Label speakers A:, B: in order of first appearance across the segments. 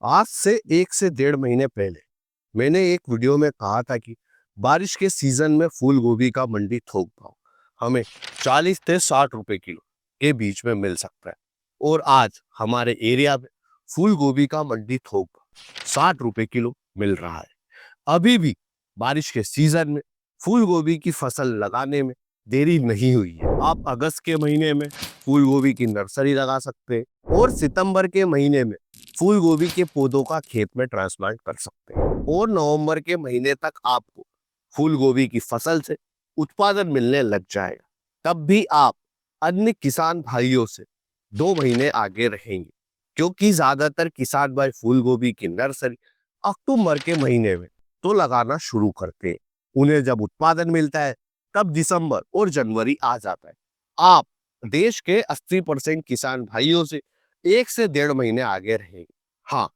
A: आज से 1 से 1.5 महीने पहले मैंने एक वीडियो में कहा था कि बारिश के सीजन में फूल गोभी का मंडी थोक भाव हमें 40 से 60 रुपए किलो के बीच में मिल सकता है। और आज हमारे एरिया में फूल गोभी का मंडी थोक भाव 60 रुपए किलो मिल रहा है। अभी भी बारिश के सीजन में फूल गोभी की फसल लगाने में देरी नहीं हुई है। आप अगस्त के महीने में फूल गोभी की नर्सरी लगा सकते हैं और सितंबर के महीने में फूल गोभी के पौधों का खेत में ट्रांसप्लांट कर सकते हैं और नवंबर के महीने तक आपको फूल गोभी की फसल से उत्पादन मिलने लग जाएगा। तब भी आप अन्य किसान भाइयों से 2 महीने आगे रहेंगे, क्योंकि ज्यादातर किसान भाई फूल गोभी की नर्सरी अक्टूबर के महीने में तो लगाना शुरू करते हैं। उन्हें जब उत्पादन मिलता है तब दिसंबर और जनवरी आ जाता है। आप देश के 80% किसान भाइयों से 1 से 1.5 महीने आगे रहेंगे। हाँ,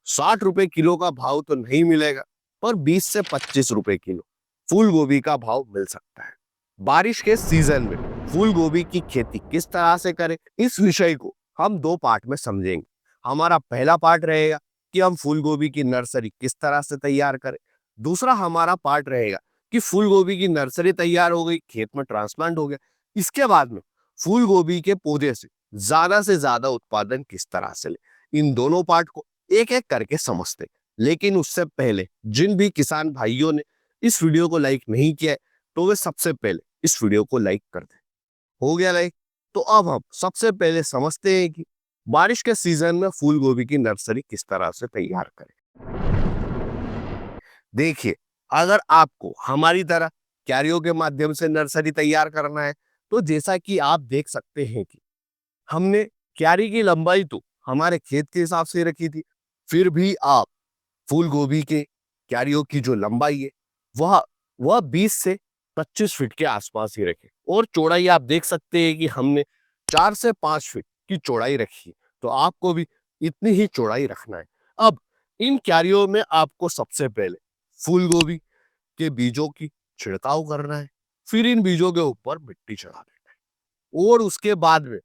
A: 60 रुपए किलो का भाव तो नहीं मिलेगा, पर 20 से 25 रुपए किलो फूल गोभी का भाव मिल सकता है। बारिश के सीजन में फूल गोभी की खेती किस तरह से करें, इस विषय को हम 2 पार्ट में समझेंगे। हमारा पहला पार्ट रहेगा कि हम फूल गोभी की नर्सरी किस तरह से तैयार करें। दूसरा हमारा पार्ट रहेगा कि फूल गोभी की नर्सरी तैयार हो गई, खेत में ट्रांसप्लांट हो गया, इसके बाद में फूल गोभी के पौधे से ज्यादा उत्पादन किस तरह से ले। इन दोनों पार्ट को एक एक करके समझते हैं। लेकिन उससे पहले जिन भी किसान भाइयों ने इस वीडियो को लाइक नहीं किया है, तो वे सबसे पहले इस वीडियो को लाइक कर दें। हो गया लाइक? तो अब हम सबसे पहले समझते हैं कि बारिश के सीजन में फूल गोभी की नर्सरी किस तरह से तैयार करें। देखिए, अगर आपको हमारी तरह क्यारियों के माध्यम से नर्सरी तैयार करना है, तो जैसा कि आप देख सकते हैं कि हमने क्यारी की लंबाई तो हमारे खेत के हिसाब से रखी थी। फिर भी आप फूल गोभी के क्यारियों की जो लंबाई है वह वह 20 से 25 फीट के आसपास ही रखे, और चौड़ाई आप देख सकते हैं कि हमने 4 से 5 फीट की चौड़ाई रखी है। तो आपको भी इतनी ही चौड़ाई रखना है। अब इन क्यारियों में आपको सबसे पहले फूल गोभी के बीजों की छिड़काव करना है। फिर इन बीजों के ऊपर मिट्टी चढ़ा देना है और उसके बाद में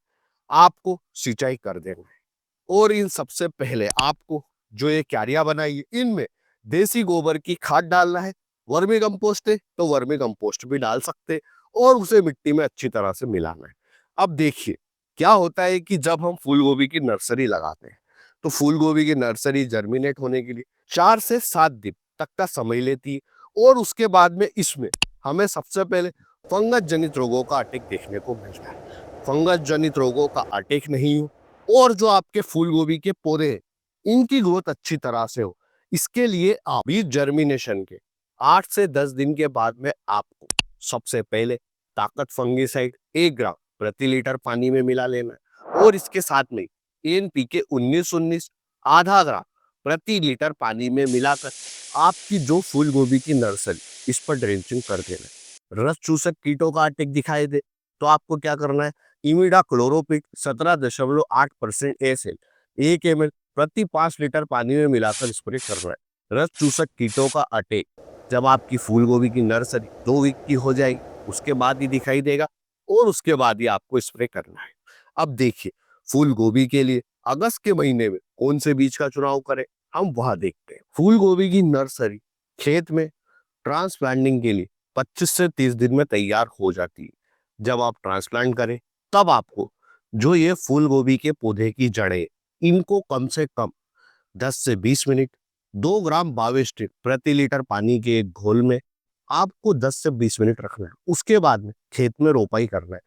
A: आपको सिंचाई कर देना है। और इन सबसे पहले आपको जो ये क्यारियां बनाई है, इनमें देसी गोबर की खाद डालना है। वर्मी कंपोस्ट है तो वर्मी कंपोस्ट भी डाल सकते हैं और उसे मिट्टी में अच्छी तरह से मिलाना है। अब देखिए, क्या होता है कि जब हम फूल गोभी की नर्सरी लगाते हैं, तो फूल गोभी की नर्सरी जर्मिनेट होने के लिए 4 से 7 दिन तक का समय लेती है। और उसके बाद में इसमें हमें सबसे पहले फंगस जनित रोगों का अटैक देखने को मिलता है। फंगस जनित रोगों का अटैक नहीं हो और जो आपके फूल गोभी के पौधे हैं, इनकी ग्रोथ अच्छी तरह से हो, इसके लिए आप बीज जर्मिनेशन के 8 से 10 दिन के बाद में आपको सबसे पहले ताकत फंगिसाइड 1 ग्राम प्रति लीटर पानी में मिला लेना है और इसके साथ में एनपीके 19-19 आधा ग्राम प्रति लीटर पानी में मिलाकर आपकी जो फूल गोभी की नर्सरी, इस पर ड्रेंचिंग कर देना है। रस चूसक कीटों का अटैक दिखाई दे तो आपको क्या करना है, इमिडा क्लोरोपिक 17.8% एसएल 1 ml प्रति 5 लीटर पानी में मिलाकर स्प्रे करना है। रस चूसक कीटों का अटैक जब आपकी फूल गोभी की नर्सरी 2 वीक की हो जाएगी, उसके बाद ही दिखाई देगा और उसके बाद ही आपको स्प्रे करना है। अब देखिए, फूल गोभी के लिए अगस्त के महीने में कौन से बीज का चुनाव करें, हम वहां देखते हैं। फूल गोभी की नर्सरी खेत में ट्रांसप्लांटिंग के लिए 25 से 30 दिन में तैयार हो जाती है। जब आप ट्रांसप्लांट करें, तब आपको जो ये फूल गोभी के पौधे की जड़ें, इनको कम से कम 10 से 20 मिनट 2 ग्राम बाविस्टिन प्रति लीटर पानी के एक घोल में आपको 10 से 20 मिनट रखना है। उसके बाद में खेत में रोपाई करना है।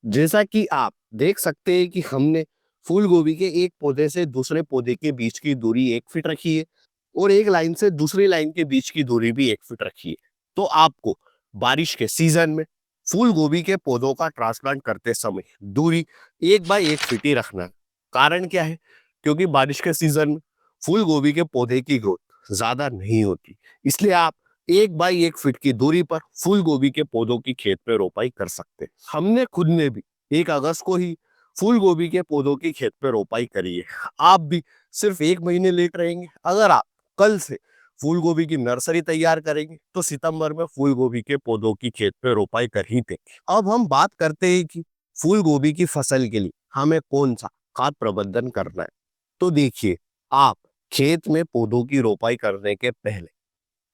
A: जैसा कि आप देख सकते हैं कि हमने फूल गोभी के एक पौधे से दूसरे पौधे के बीच की दूरी 1 फीट रखी है और एक लाइन से दूसरी लाइन के बीच की दूरी भी 1 फीट रखी है। तो आपको बारिश के सीजन में फूल गोभी के पौधों का ट्रांसप्लांट करते समय दूरी 1 बाई 1 फीट ही रखना है। कारण क्या है? क्योंकि बारिश के सीजन में फूल गोभी के पौधे की ग्रोथ ज्यादा नहीं होती, इसलिए आप 1 बाई 1 फीट की दूरी पर फूल गोभी के पौधों की खेत में रोपाई कर सकते हैं। हमने खुद ने भी 1 अगस्त को ही फूल गोभी के पौधों की खेत पे रोपाई करी है। आप भी सिर्फ 1 महीने लेट रहेंगे। अगर आप कल से फूल गोभी की नर्सरी तैयार करेंगे तो सितंबर में फूल गोभी के पौधों की खेत पे रोपाई कर ही देंगे। अब हम बात करते हैं कि फूल गोभी की फसल के लिए हमें कौन सा खाद प्रबंधन करना है। तो देखिए, आप खेत में पौधों की रोपाई करने के पहले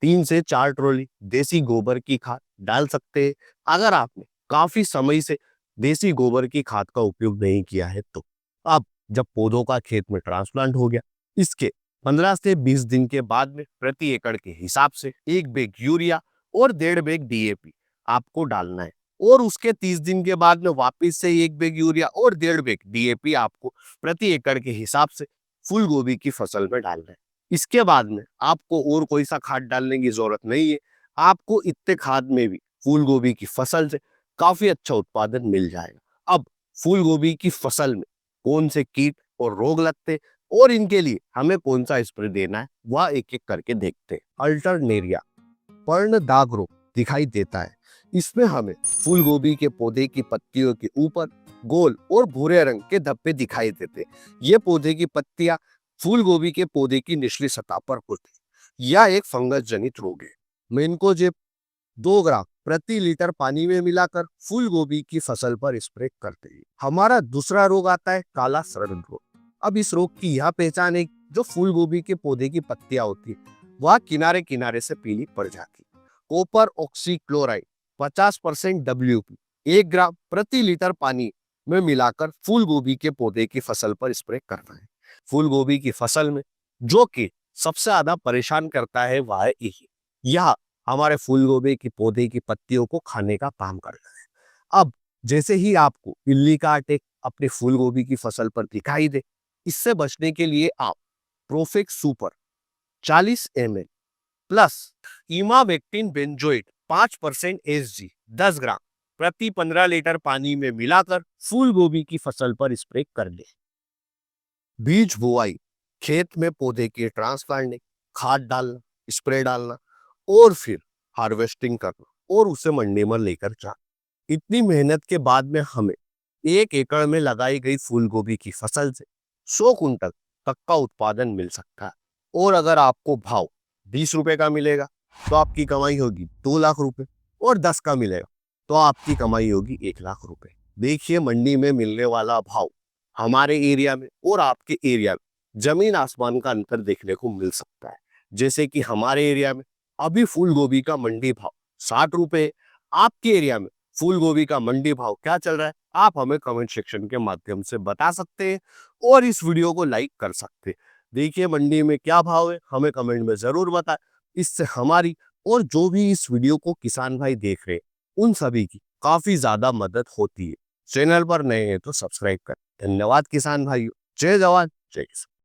A: 3 से 4 ट्रॉली देसी गोबर की खाद डाल सकते हैं। अगर आपने काफी समय से देसी गोबर की खाद का उपयोग नहीं किया है तो अब जब पौधों का खेत में ट्रांसप्लांट हो गया, इसके 15 से 20 दिन के बाद में प्रति एकड़ के हिसाब से 1 बैग यूरिया और 1.5 बैग डीएपी आपको डालना है। और उसके 30 दिन के बाद में वापिस से 1 बैग यूरिया और 1.5 बैग डीएपी आपको प्रति एकड़ के हिसाब से फूल गोभी की फसल में डालना है। इसके बाद में आपको और कोई सा खाद डालने की जरूरत नहीं है। आपको इतने खाद में भी फूल गोभी की फसल से काफी अच्छा उत्पादन मिल जाएगा। अब फूल गोभी की फसल में कौन से कीट और रोग लगते हैं और इनके लिए हमें कौन सा स्प्रे देना है, वह एक एक करके देखते हैं। अल्टरनेरिया पर्ण दाग रोग दिखाई देता है। इसमें हमें फूल गोभी के पौधे की पत्तियों के ऊपर गोल और भूरे रंग के धब्बे दिखाई देते हैं। ये पौधे की पत्तियां फूल गोभी के पौधे की निचली सतह पर होती है। यह एक फंगस जनित रोग है। मेन्कोजेब 2 ग्राम प्रति लीटर पानी में मिलाकर फूल गोभी की फसल पर स्प्रे करते हैं। हमारा दूसरा रोग आता है काला सड़न रोग। अब इस रोग की यह पहचान है, जो फूल गोभी के पौधे की पत्तियां होती है वह किनारे किनारे से पीली पड़ जाती है। कॉपर ऑक्सीक्लोराइड 50% WP 1 ग्राम प्रति लीटर पानी में मिलाकर फूल गोभी के पौधे की फसल पर स्प्रे करना है। फूल गोभी की फसल में जो कि सबसे ज्यादा परेशान करता है वह है यही, यह हमारे फूल गोभी की पौधे की पत्तियों को खाने का काम करता है। अब जैसे ही आपको इल्ली का अटैक अपने फूल गोभी की फसल पर दिखाई दे, इससे बचने के लिए आप Profex super 40 ml plus emamectin benzoate 5% SG 10 ग्राम प्रति 15 लीटर पानी में मिलाकर फूल गोभी की फसल पर स्प्रे कर ले। बीज बुआई, खेत में पौधे की ट्रांसप्लांटिंग, खाद डालना, स्प्रे डालना और फिर हार्वेस्टिंग करना और उसे मंडी में लेकर जाना। इतनी मेहनत के बाद में हमें 1 एकड़ में लगाई गई फूल गोभी की फसल से 100 कुंटल तक का उत्पादन मिल सकता है। और अगर आपको भाव 20 रुपए का मिलेगा तो आपकी कमाई होगी 2 लाख रुपए, और 10 का मिलेगा तो आपकी कमाई होगी 1 लाख रुपए। देखिए, मंडी में मिलने वाला भाव हमारे एरिया में और आपके एरिया में जमीन आसमान का अंतर देखने को मिल सकता है। जैसे कि हमारे एरिया में अभी फूल गोभी का मंडी भाव 60 रुपए है। आपके एरिया में फूल गोभी का मंडी भाव क्या चल रहा है, आप हमें कमेंट सेक्शन के माध्यम से बता सकते हैं और इस वीडियो को लाइक कर सकते हैं। देखिए, मंडी में क्या भाव है हमें कमेंट में जरूर बताएं। इससे हमारी और जो भी इस वीडियो को किसान भाई देख रहे हैं उन सभी की काफी ज्यादा मदद होती है। चैनल पर नए हैं तो सब्सक्राइब करें। धन्यवाद किसान भाइयों। जय जवान जय किसान।